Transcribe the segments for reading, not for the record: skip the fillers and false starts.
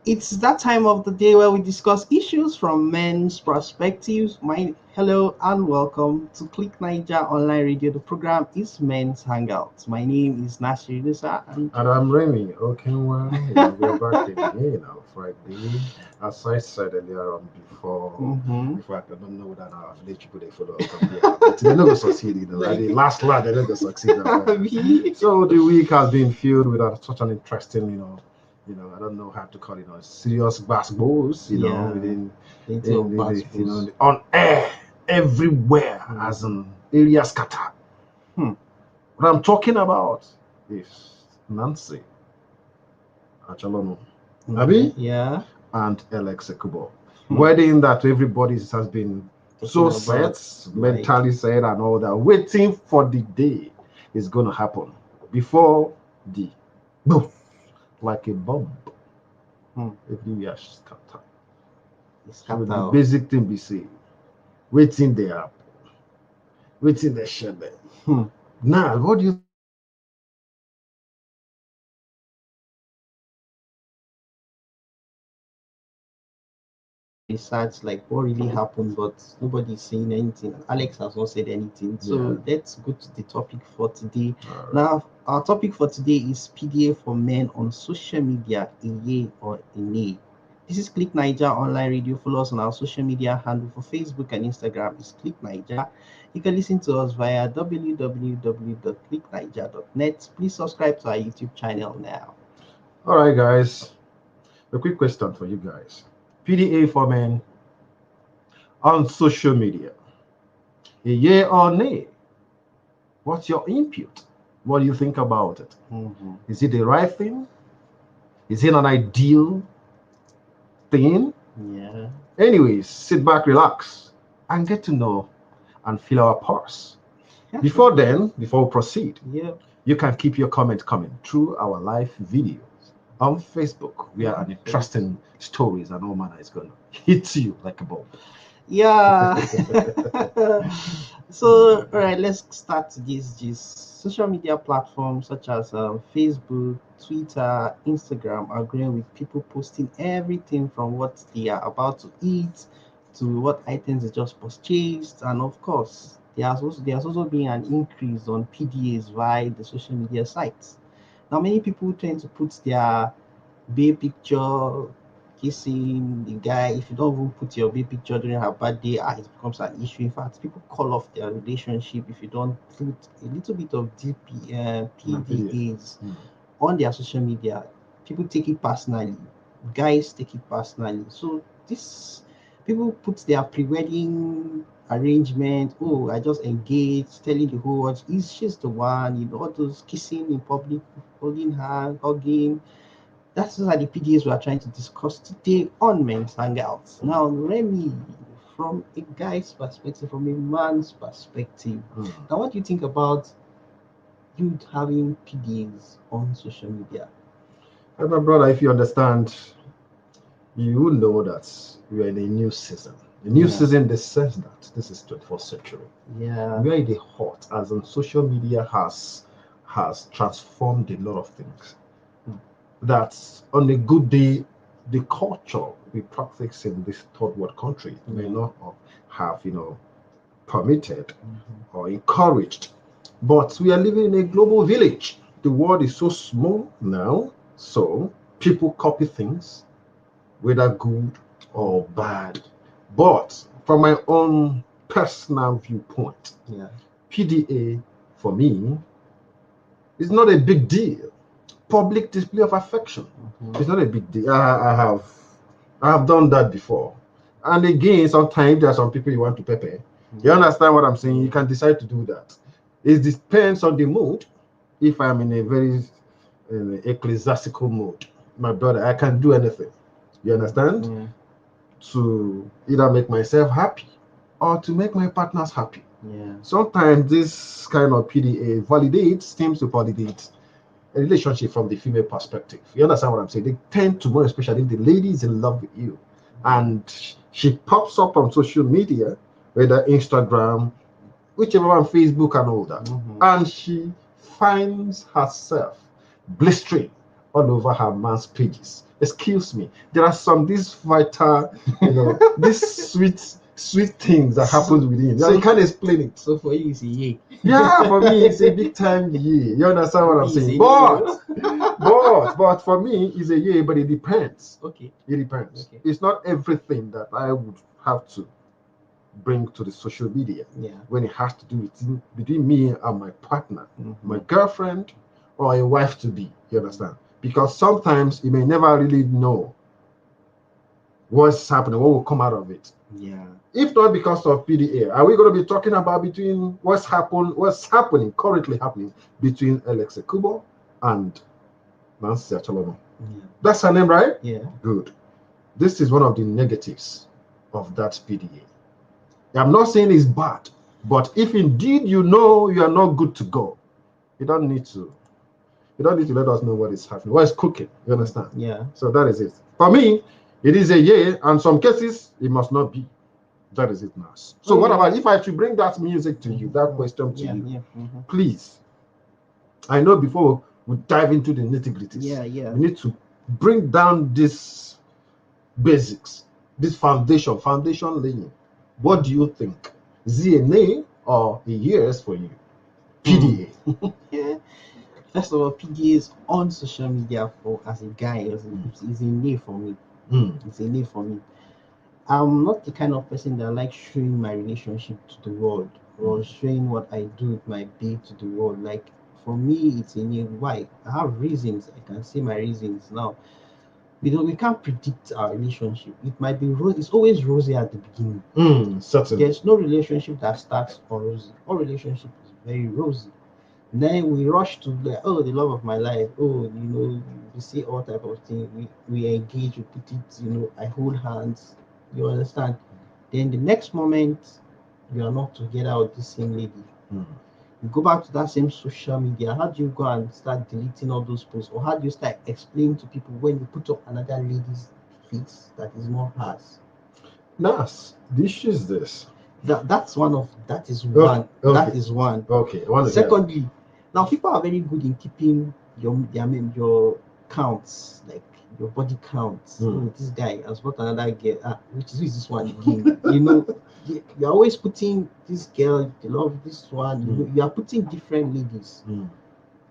It's that time of the day where we discuss issues from men's perspectives. Hello and welcome to Click Naija Online Radio. The program is Men's Hangout. My name is Naija And I'm Remy. Okay, well, we're back again on Friday. As I said earlier on before, in fact, I don't know that our village people they follow us from here, but they're not going to succeed, Like the last lad, they're not going to succeed. So the week has been filled with such an interesting, I don't know how to call it, serious basketballs, on air, everywhere, as an area scatter. What I'm talking about is Nancy Achalono, Abi, and Alex Ekubo. Wedding that everybody has been so set, mentally set, and all that, waiting for the day is going to happen before the boom, like a bomb. Everywhere scatter. So the basic thing be say, waiting there, waiting the share there. Now, what do you research like what really happened, but nobody's saying anything. Alex has not said anything. So let's go to the topic for today. Now, our topic for today is PDA for men on social media, a yay or a nay. This is Click Naija Online Radio. Follow us on our social media handle for Facebook and Instagram is Click Naija. You can listen to us via www.clicknaija.net. Please subscribe to our YouTube channel now. All right, guys. A quick question for you guys. PDA for men on social media. A yay or nay? What's your input? What do you think about it? Is it the right thing? Is it an ideal thing? Yeah. Anyways, sit back, relax, and get to know and feel our pulse. Before we proceed, you can keep your comment coming through our live videos on Facebook, where an interesting stories and all manner is going to hit you like a bomb. Yeah. So, all right, let's start this. Social media platforms such as Facebook, Twitter, Instagram are growing with people posting everything from what they are about to eat to what items they just purchased, and of course, there's also been an increase on PDAs via the social media sites. Now, many people tend to put their babe picture kissing the guy. If you don't even put your babe picture during her birthday, it becomes an issue. In fact, people call off their relationship if you don't put a little bit of PDAs on their social media. People take it personally. Guys take it personally. So this people put their pre-wedding arrangement. Oh, I just engaged, telling the whole world she's the one. All those kissing in public, holding hand, hugging. Those are the PDAs we are trying to discuss today on Men's Hangouts. Now, Remy, from a guy's perspective, from a man's perspective, now what do you think about you having PDAs on social media? My brother, if you understand, you know that we are in a new season. A new season in the sense that this is 21st century. Yeah. We are in the hot, as in social media has transformed a lot of things. That on a good day, the culture we practice in this third world country may not have, permitted or encouraged. But we are living in a global village. The world is so small now, so people copy things, whether good or bad. But from my own personal viewpoint, PDA for me is not a big deal. Public display of affection. It's not a big deal. I have done that before. And again, sometimes there are some people you want to pepper. You understand what I'm saying? You can decide to do that. It depends on the mood. If I'm in a very ecclesiastical mood, my brother, I can do anything. You understand? To either make myself happy or to make my partners happy. Sometimes this kind of PDA seems to validate a relationship from the female perspective. You understand what I'm saying? They tend to, more especially if the lady is in love with you, and she pops up on social media, whether Instagram, whichever one, Facebook and all that, and she finds herself blistering all over her man's pages. Excuse me, there are some these vital, these sweet things that happens within. So you can't explain it. So for you, it's a yay. Yeah, for me, it's a big time yay. You understand what I'm saying? But for me, it's a yay, but it depends. Okay. It depends. Okay. It's not everything that I would have to bring to the social media. Yeah. When it has to do with between me and my partner, my girlfriend, or a wife to be. You understand? Because sometimes you may never really know what's happening, what will come out of it. Yeah. If not because of PDA, are we going to be talking about between what's currently happening between Alex Ekubo and Nancy Achalomo? Yeah. That's her name, right? Yeah. Good. This is one of the negatives of that PDA. I'm not saying it's bad, but if indeed you know you are not good to go, you don't need to let us know what is happening, what is cooking. You understand? Yeah. So that is it. For me, it is a yay, and some cases it must not be. That is it now. So what about if I have to bring that music to you, that question to you? Please. I know before we dive into the nitty-gritties, we need to bring down this basics, this foundation laying. What do you think? Is it a nay or a yes for you? PDA. Yeah. First of all, PDA is on social media as a guy. Is a nay for me. It's a nay for me. I'm not the kind of person that likes showing my relationship to the world or showing what I do with my babe to the world. Like, for me, it's a nay. Why? I have reasons. I can say my reasons now. We can't predict our relationship. It might be rosy. It's always rosy at the beginning. Certainly. There's no relationship that starts on rosy. All relationship is very rosy. Then we rush to the love of my life. We say all type of things. We engage, we put it, I hold hands. You understand? Then the next moment, we are not together with the same lady. You go back to that same social media. How do you go and start deleting all those posts? Or how do you start explaining to people when you put up another lady's face that is not hers? Nas, the issue is this. That is one. Okay. That is one. Okay. Secondly, now people are very good in keeping your counts, like your body counts. This guy has brought another girl. Who is this one again? You're always putting this girl, you love this one. You are putting different ladies.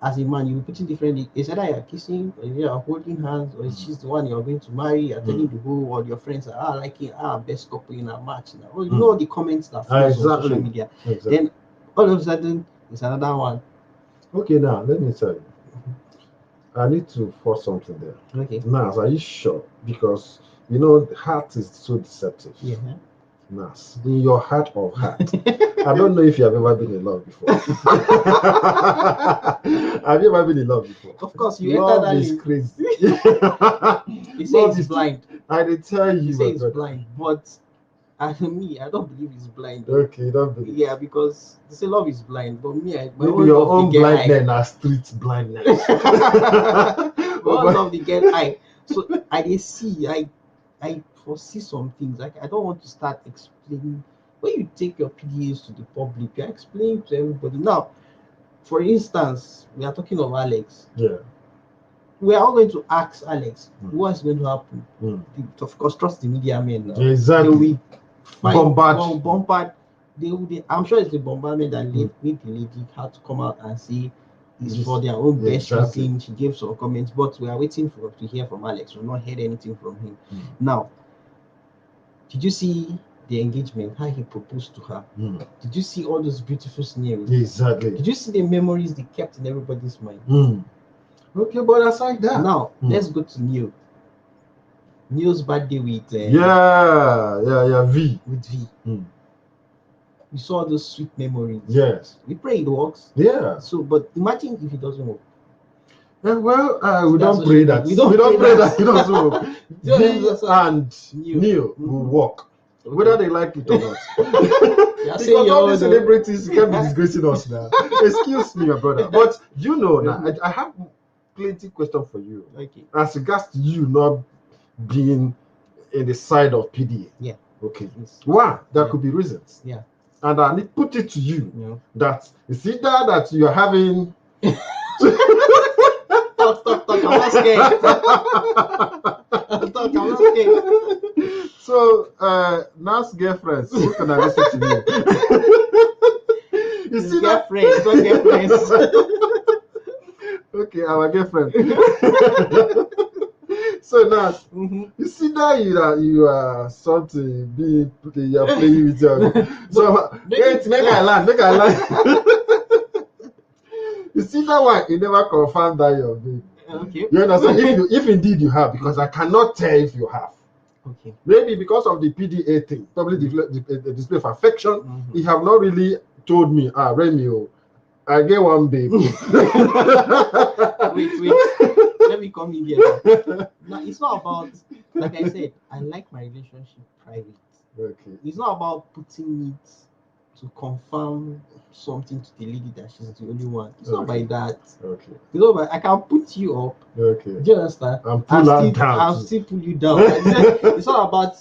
As a man, you're putting different ladies. It's either you're kissing, or you're holding hands, or she's the one you're going to marry. You're telling the whole world, your friends are liking best couple in a match. You know the comments that flows on social media. Exactly. Then all of a sudden, it's another one. Okay, now let me tell you. I need to force something there. Okay. Nas, are you sure? Because heart is so deceptive. Yeah. Nas, in your heart of heart, I don't know if you have ever been in love before. Have you ever been in love before? Of course, you love enter that is crazy. He says he's blind. I did tell you. He says he's blind, but I don't believe he's blind. Okay, you don't believe. Yeah, because they say love is blind, but me, maybe your own blindness are street blindness. One of the get eye. So I see. I foresee some things. Like, I don't want to start explaining. When you take your PDAs to the public, you're explaining to everybody. Now, for instance, we are talking of Alex. Yeah. We are all going to ask Alex, what's going to happen? Of course, trust the media men now. Exactly. Bombard. I'm sure it's the bombardment that made the lady had to come out and say it's for their own best reason. She gave some comments, but we are waiting to hear from Alex. We've not heard anything from him. Now, did you see the engagement, how he proposed to her? Did you see all those beautiful scenarios? Exactly. Did you see the memories they kept in everybody's mind? Okay, but aside that, now let's go to Neil. Neil's birthday with V. With V. We saw those sweet memories. Yes. We pray it works. Yeah. So, but imagine if it doesn't work. Yeah, well, we don't pray that. We don't pray that it doesn't work. V and Neil will work. Okay. Whether they like it or not. Because all these celebrities can't be disgracing us now. Excuse me, my brother. But now, I have plenty question for you. Okay. As regards to you not being in the side of PDA. Yeah. Okay. Yes. Why? There Yeah. could be reasons. Yeah. And I need put it to you Yeah. that it's either that you are having Talk. I'm not scared. Talk. I'm not scared. So, nice girlfriends, who can I listen to you? You see that? Girlfriends, not girlfriends. Okay, our girlfriend. So now, you see that you are something being you are playing with your. So wait, make I land. You see that one, you never confirm that you're babe. Okay. You understand? If indeed you have, because I cannot tell if you have. Okay. Maybe because of the PDA thing, probably the display of affection, you have not really told me, Remy, I get one babe. Wait. Let me come in here. Now, it's not about, like I said, I like my relationship private. Okay. It's not about putting it to confirm something to the lady that she's the only one. It's not by that. Okay. You know, but I can put you up. Okay. Do you understand? I'll still pull you down. It's not about.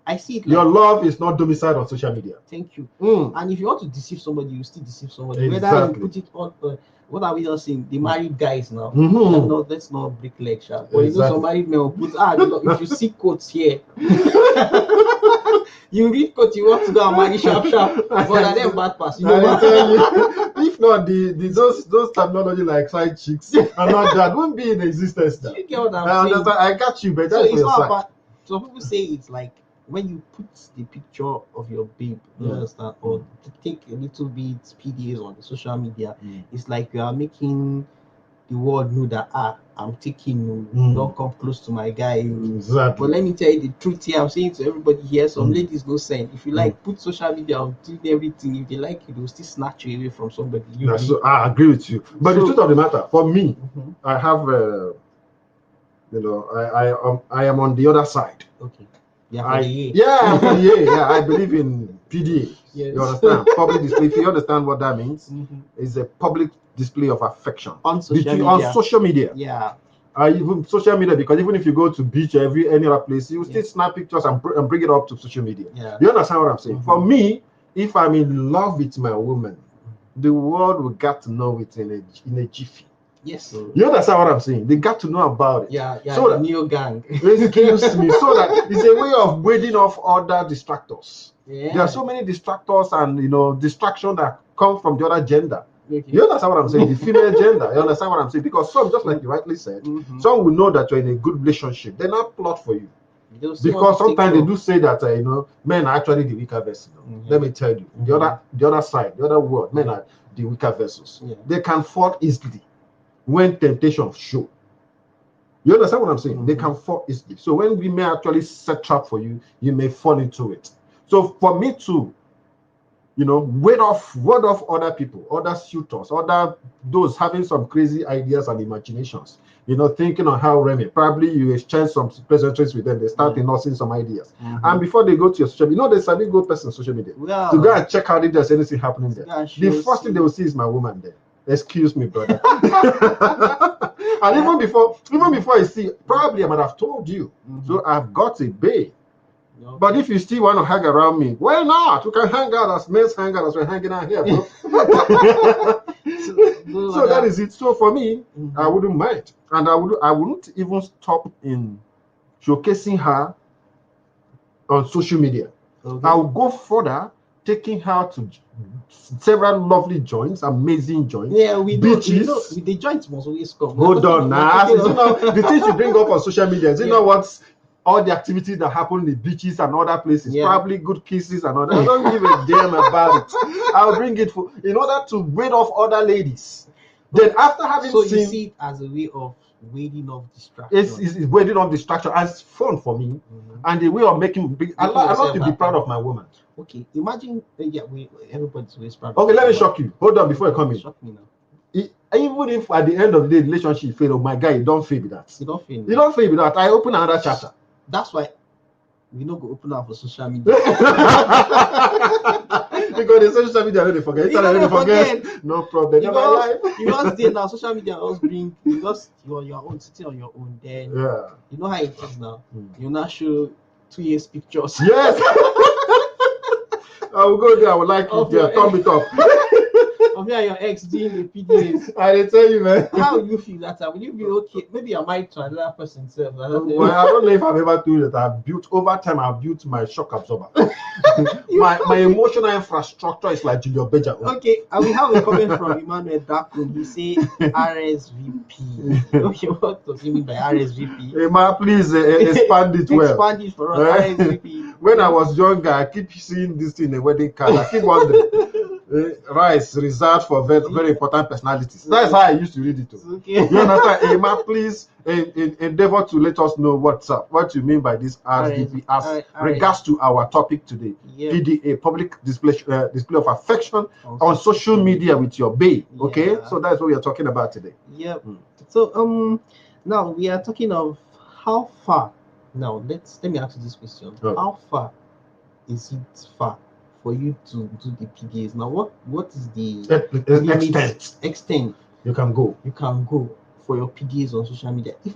I see it. Like, your love is not domiciled on social media. Thank you. And if you want to deceive somebody, you still deceive somebody. Exactly. Whether you put it on. What are we just saying? The married guys now. Let's not break lecture. But you know, some married men will put if you see quotes here. You read quote, you want to go and marry sharp, but are them bad pass? You know if not, those terminology like side chicks and not that won't be in existence. Do you get what I'm saying? I got you, but so that's it's not side. about. So people say it's like when you put the picture of your babe, you understand, or to take a little bit PDAs on the social media, it's like you are making the world know that I'm taking you, don't come close to my guy. Exactly. But let me tell you the truth here. I'm saying to everybody here, some ladies go send. If you like, put social media on, do everything. If they like you, they'll still snatch you away from somebody. So I agree with you. But the truth of the matter, for me, I have I am on the other side. Okay. I'm for the A. I believe in PDA. Yes. You understand? Public display. If you understand what that means, it's a public display of affection on social media. Yeah. Even social media, because even if you go to beach or any other place, you still snap pictures and bring it up to social media. Yeah. You understand what I'm saying? For me, if I'm in love with my woman, the world will get to know it in a jiffy. Yes. You understand what I'm saying? They got to know about it. Yeah. So the neo gang. Excuse me. So that it's a way of warding off other distractors. Yeah. There are so many distractors and distraction that come from the other gender. Okay. You understand what I'm saying? The female gender. You understand what I'm saying? Because some, just like you rightly said, some will know that you're in a good relationship. They're not plot for you. Because sometimes they do say that men are actually the weaker vessel. Let me tell you, the other side, the other world, men are the weaker vessels. Yeah. They can fall easily when temptation show. You understand what I'm saying? They can fall easily. So when we may actually set trap for you, you may fall into it. So for me to, ward off other people, other suitors, those having some crazy ideas and imaginations, thinking on how Remy, probably you exchange some pleasantries with them, they start endorsing some ideas. And before they go to your social media, there's a big good person on social media to go and check out if there's anything happening there. The first thing they will see is my woman there. Excuse me, brother. And even before I see, probably I might have told you. So I've got a babe. Okay. But if you still want to hang around me, why not? We can hang out as men's hang out as we're hanging out here, bro. So that is it. So for me, I wouldn't mind. And I wouldn't even stop in showcasing her on social media. Okay. I will go further, taking her to several lovely joints, amazing joints. Yeah, beaches. The joints must always come. Hold on now. The things you bring up on social media, you know what? All the activities that happen in the beaches and other places, probably good kisses and all that. I don't give a damn about it. I'll bring it in order to ward off other ladies. Then after having you see it as a way of warding off distraction. It's warding off distraction as fun for me, and the way of making. I love to be proud of my woman. Okay, imagine. Everybody's always proud. Okay, let me shock you. Hold on before you come in. Shock me now. Even if at the end of the day, the relationship fail, oh my guy, you don't fail with that. You don't fail. You don't fail with that. I open another chapter. That's why we don't go open up for social media. Because the social media, I don't forget. You don't forget. No problem. You Never life. just there now. Social media just bring you just you're on your own, sitting on your own. Then you know how it is now. You now show 2 years pictures. Yes. I will go there. I would like it. Yeah, thumb it up. Of you and your ex doing the PDAs. I tell you, man. How will you feel that time? Will you be okay? Maybe I might to another person self. I don't know. Well, I don't know if I've ever told you that I've built over time. I've built my shock absorber. my emotional infrastructure is like Julio Beja. Okay, and we have a comment from Emmanuel Dakun. He say RSVP. Okay, what does he mean by RSVP? Emma, please expand it well. Expand it for us. RSVP. When I was younger, I keep seeing this in a wedding card. I keep wondering. Rice reserved for very, very important personalities. That's how I used to read it. Okay. You understand? Emma, please endeavor to let us know what you mean by this RSVP as regards to our topic today. PDA, public display of affection on social media with your babe. Okay, so that's what we are talking about today. Yep. So now we are talking of how far. Now let me ask you this question: How far is it far for you to do the PDAs? Now, what is the extent you can go for your PDAs on social media? If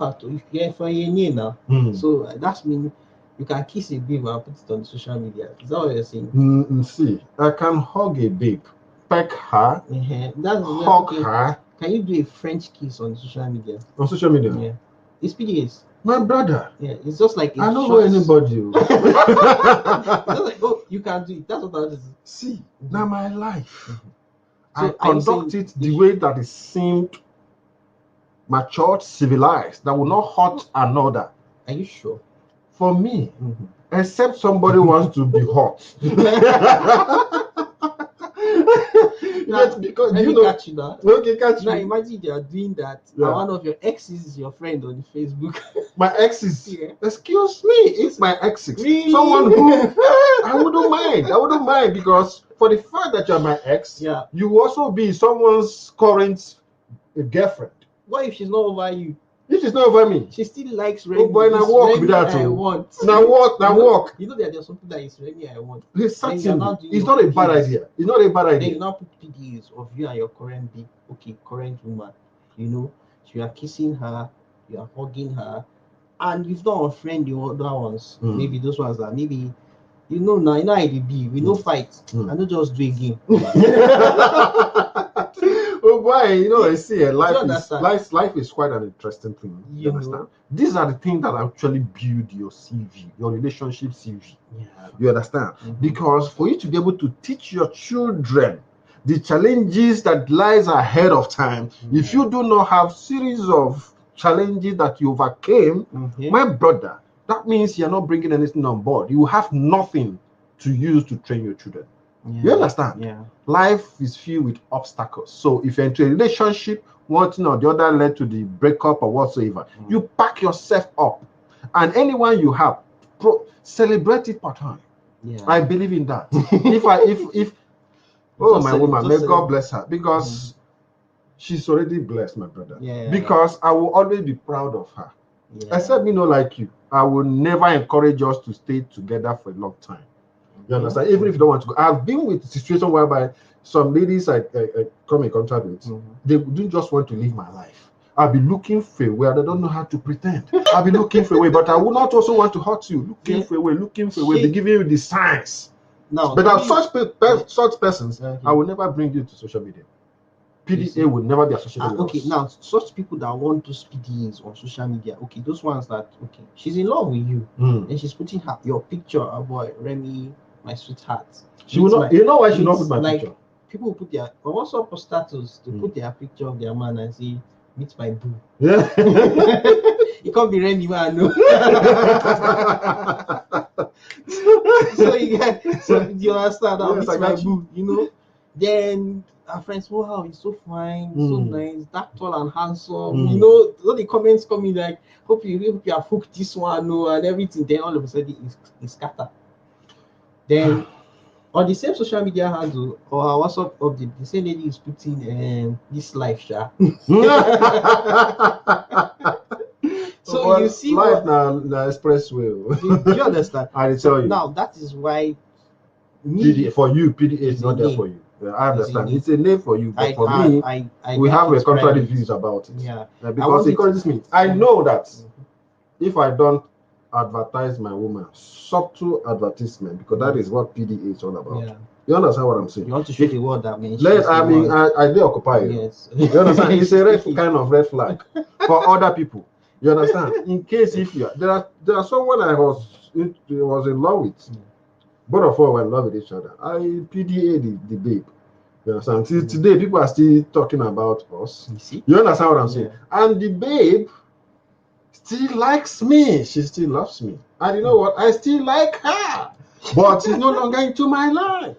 you're for a year now, so that means you can kiss a babe and put it on social media. Is that what you're saying? See, I can hug a babe, peck her, hug her. Can you do a French kiss on social media? On social media? Yeah. It's PDAs. My brother. Yeah, it's just like I don't know anybody. It's like, oh, you can do it. That's what I just see. Now my life. I conduct it the way that it seemed matured, civilized, that will not hurt another. Are you sure? For me, except somebody wants to be hot. Now, because you know, catch you now. Okay, catch now me. Imagine you are doing that, and one of your exes is your friend on Facebook. My exes? Yeah. Excuse me, it's my exes. Really? Someone who I wouldn't mind because for the fact that you're my ex, you will also be someone's current girlfriend. What if she's not over you? If she's not over me, she still likes Remy. Oh boy, now walk with that. I want. Now walk. You know that there's something that is Remy I want. It's not a bad idea. It's not a bad idea. Then you now put PDAs of you and your current current woman. You know, so you are kissing her, you are hugging her, and you've not unfriend the other ones. Maybe those ones that maybe now IDB, we no fight. I don't just do again. Oh boy, I see life is quite an interesting thing. You understand? These are the things that actually build your CV, your relationship CV. Yeah. You understand? Because for you to be able to teach your children the challenges that lies ahead of time, if you do not have series of challenges that you overcame, my brother, that means you're not bringing anything on board. You have nothing to use to train your children. You understand? Yeah. Life is filled with obstacles. So if you're into a relationship, one thing or the other led to the breakup or whatsoever, you pack yourself up, and anyone you have, celebrate it part time. Yeah. I believe in that. if my woman, may God bless her, because she's already blessed, my brother. Yeah. Because I will always be proud of her. Yeah. Except me, not like you. I will never encourage us to stay together for a long time. You understand? Even if you don't want to go. I've been with a situation whereby some ladies I come in contact with, they don't just want to live my life. I'll be looking for a way. I don't know how to pretend. I'll be looking for a way, but I would not also want to hurt you. Looking for a way, be giving you the signs. No, but such persons, I will never bring you to social media. PDA would never be associated with us. Now such people that want to PDAs on social media, those ones that she's in love with you, and she's putting your picture about Remy, my sweetheart. She will not. You know why she not put my picture? People put their WhatsApp status to put their picture of their man and say, "Meet my boo." Yeah. It can't be Remy, I know. So you understand that? Meet my boo, Then our friends, wow, he's so fine, so nice, that tall and handsome. All the comments coming like, hope you have hooked this one, and everything. Then all of a sudden it's scattered. Then on the same social media handle or our WhatsApp update, the same lady is putting this life, Sha. So you see life now expressway. Do you understand? I tell you. Now that is why Me, For you, PDA is it's not a there name. for you. Yeah, I It's a understand. name. It's a name for you, but for I, me, we like have a it contrary private. views about it. Yeah. Because it encourages me. I know that if I don't advertise my woman, subtle advertisement, because that is what PDA is all about. Yeah. You understand what I'm saying? You want to show the world that man. I do occupy you. Yes. You understand? It's a kind of red flag for other people. You understand? In case if you there are someone I was in love with. Both of us were in love with each other. I PDA the babe. You understand? Till today, people are still talking about us. You understand what I'm saying? And the babe still likes me. She still loves me. And you know what? I still like her. But she's no longer into my life.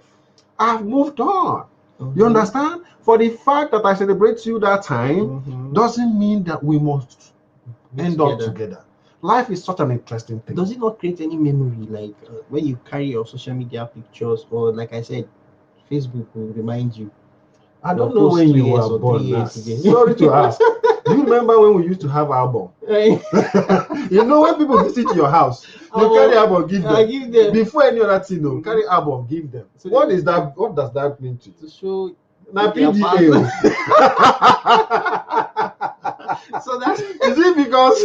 I've moved on. You understand? For the fact that I celebrate you that time doesn't mean that we must end up together. Life is such an interesting thing. Does it not create any memory, like when you carry your social media pictures, or like I said, Facebook will remind you? I don't know when you were born. Sorry to ask. Do you remember when we used to have album? You know, when people visit your house, you carry album, give them. Before any other thing, no, carry album, give them. So what is that? What does that mean to you? To show now PDA. So that's is it because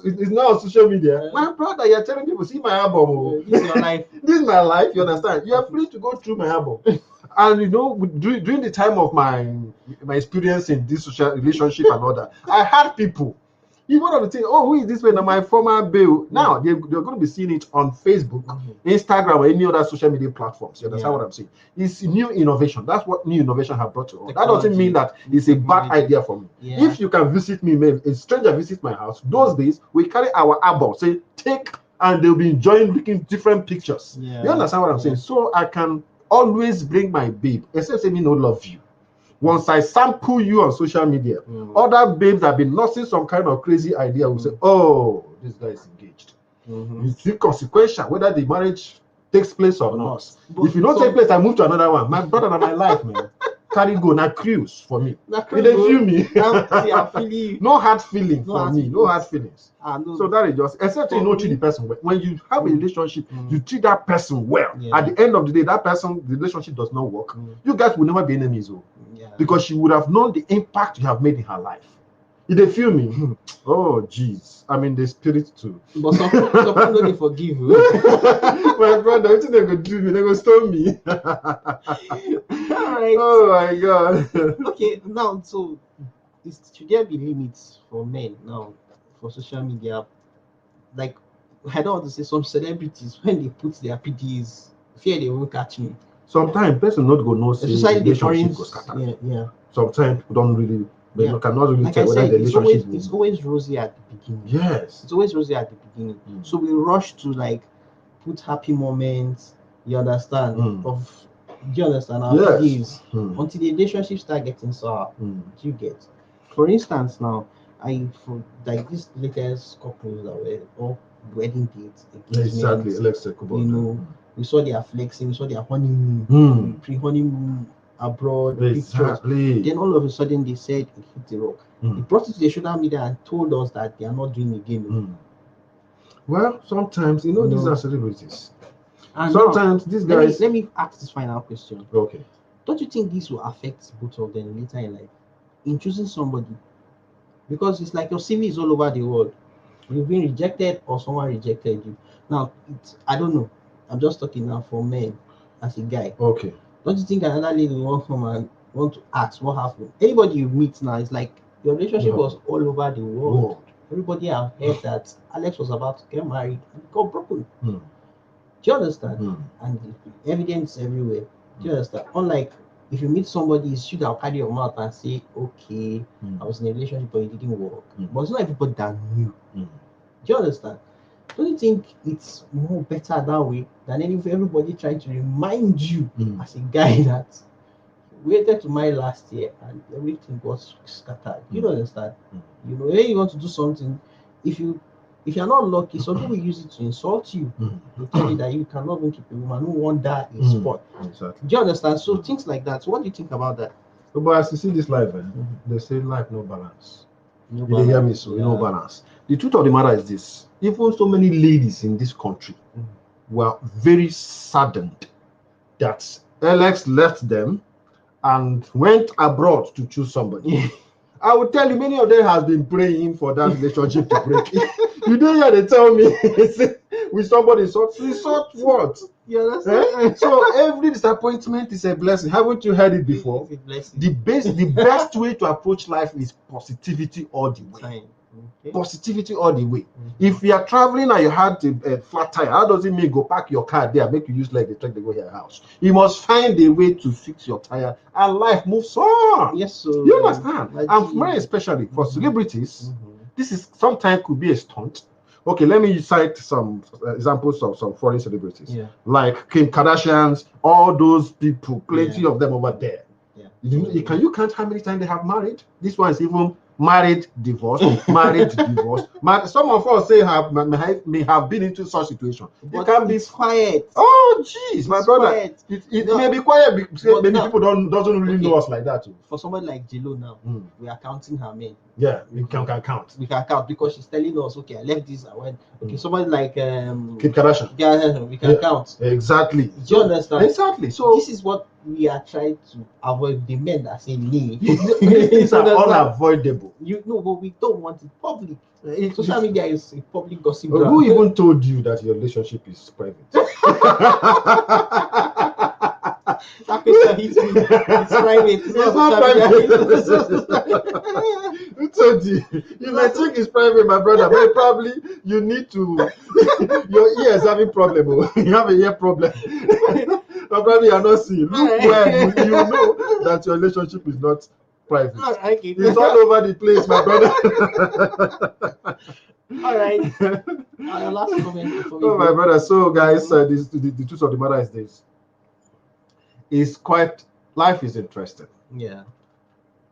it's not on social media? My brother, you're telling people, see my album. This is your life. This is my life. You understand? You are free to go through my album. And you know, during the time of my experience in this social relationship and all that, I had people. One of the things, who is this man? My former babe. Now they're going to be seeing it on Facebook, Instagram, or any other social media platforms. You understand what I'm saying? It's new innovation. That's what new innovation have brought to us. That doesn't mean that it's a bad idea for me. If you can visit me, maybe a stranger visits my house, those days we carry our album, say take, and they'll be enjoying looking different pictures. You understand what I'm saying? So I can always bring my babe, except say me no love you. Once I sample you on social media, other babes that have been nursing some kind of crazy idea will say, oh, this guy is engaged. It's inconsequential whether the marriage takes place or not. If you don't take place, I move to another one. My brother and my life, man. Carry go, na cruise for me. They feel me. No hard feeling for me. No hard feelings. So that is just, except you know treat the person well. When you have a relationship, you treat that person well. At the end of the day, the relationship does not work. You guys will never be enemies, because she would have known the impact you have made in her life. Did they feel me? Oh, jeez. I mean, the spirit too. But some people don't forgive you. My brother, what they go do me? They go stone me. Right. Oh my God. Okay, now so should there be limits for men now for social media? Like, I don't want to say some celebrities, when they put their PDs, fear they won't catch me. Sometimes person not go no say relationship go scatter. Sometimes people don't really, they cannot really like tell whether the relationship it's always rosy at the beginning. Yes. It's always rosy at the beginning. So we rush to like put happy moments, you understand? Do you understand? Our PDs until the relationship start getting sour. Do you get? For instance, now for like this latest couples that were all wedding dates, exactly. You know, we saw their flexing, we saw their honeymoon, pre-honeymoon abroad pictures. Then all of a sudden they said it hit the rock. They brought it to the social media and told us that they are not doing it again. Well, sometimes these are celebrities. And sometimes these guys. Let me ask this final question. Okay. Don't you think this will affect both of them later in life in choosing somebody? Because it's like your CV is all over the world. You've been rejected or someone rejected you. Now, I don't know. I'm just talking now for men as a guy. Okay. Don't you think another lady will come and want to ask what happened? Anybody you meet now, it's like your relationship was all over the world. Everybody have heard that Alex was about to get married and got broken. Do you understand? And the evidence everywhere. Do you understand? Unlike if you meet somebody, you should have carry your mouth and say, okay, I was in a relationship but it didn't work. But it's not everybody that knew. Do you understand? Don't you think it's more better that way than everybody trying to remind you as a guy that waited to marry last year and everything was scattered? You don't understand? You know, when you want to do something, if you're not lucky, some people use it to insult you. They tell you that you cannot even keep a woman who won't die in sport. Exactly. Do you understand? So things like that. So what do you think about that? But as you see this life, they say life no balance. You hear me? So no balance. The truth of the matter is this: even so many ladies in this country, were very saddened that Alex left them and went abroad to choose somebody. I would tell you, many of them have been praying for that relationship to break. You don't hear they tell me with somebody sort what? Yeah, that's So every disappointment is a blessing. Haven't you heard it before? It's a blessing. The best way to approach life is positivity all the way. Okay. Positivity all the way. If you are traveling and you had a flat tire, how does it mean go park your car there, make you use like the truck to go to your house? You must find a way to fix your tire, and life moves on. Yes, sir. You understand? And very especially for celebrities, this is sometimes could be a stunt. Okay, let me cite some examples of some foreign celebrities, like Kim Kardashians, all those people, plenty of them over there. You count how many times they have married? This one is even married, divorced, married, divorced. Some of us say may have been into such situation. It can be quiet. Oh, jeez, my brother. It may be quiet because many people doesn't really know us like that too. For someone like J-Lo now, we are counting her men. Yeah, we can count. We can count because she's telling us, okay, I left this, I went. Okay, somebody like Kim Kardashian. Yeah, we can count. Exactly. Do you understand? Exactly. So this is what we are trying to avoid. The men that say me. These are unavoidable. You know, but we don't want it public. Social media is a public gossip. Who even told you that your relationship is private? That question hits me. It's private. It's not private. Who told you? You may think it's private, my brother, but probably you need to. Your ear is having problem. You have a ear problem. But probably you are not seeing. Look where you know that your relationship is not private. It's all over the place, my brother. All right. Our last comment. Oh, my brother. So, guys, the truth of the matter is this. Life is interesting. Yeah.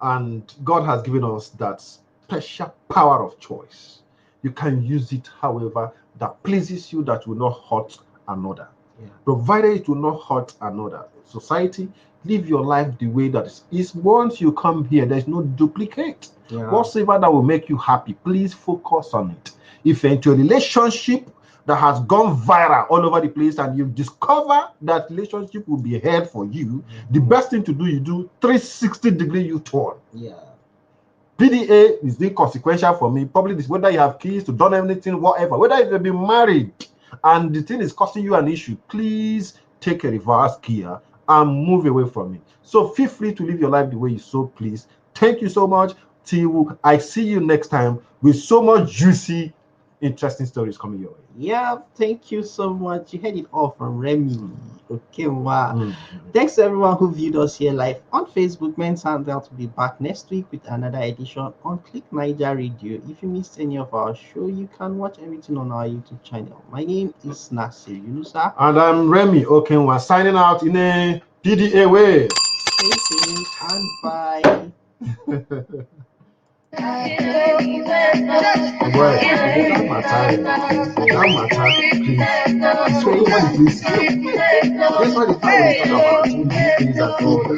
And God has given us that special power of choice. You can use it, however, that pleases you, that will not hurt another. Yeah. Provided it will not hurt another. Society, live your life the way that is. Once you come here, there's no duplicate. Yeah. Whatsoever that will make you happy, please focus on it. If you're into a relationship that has gone viral all over the place and you discover that relationship will be held for you, the best thing to do, you do 360-degree U-turn. Yeah. PDA is inconsequential for me. Probably this, whether you have kids, to done anything, whatever, whether you've been married and the thing is causing you an issue, please take a reverse gear and move away from it. So feel free to live your life the way you so please. Thank you so much. Till I see you next time with so much juicy, interesting stories coming your way. Yeah, thank you so much. You heard it all from Remy. Okay, wow. Thanks to everyone who viewed us here live on Facebook. Men's Hangout will be back next week with another edition on Click Naija Radio. If you missed any of our show, you can watch everything on our YouTube channel. My name is Nasir Yunusa. And I'm Remy Okenwa, signing out in a PDA way. Stay safe and bye. Boy, that matter, please. So, please. This one is how we talk about 2 things at all.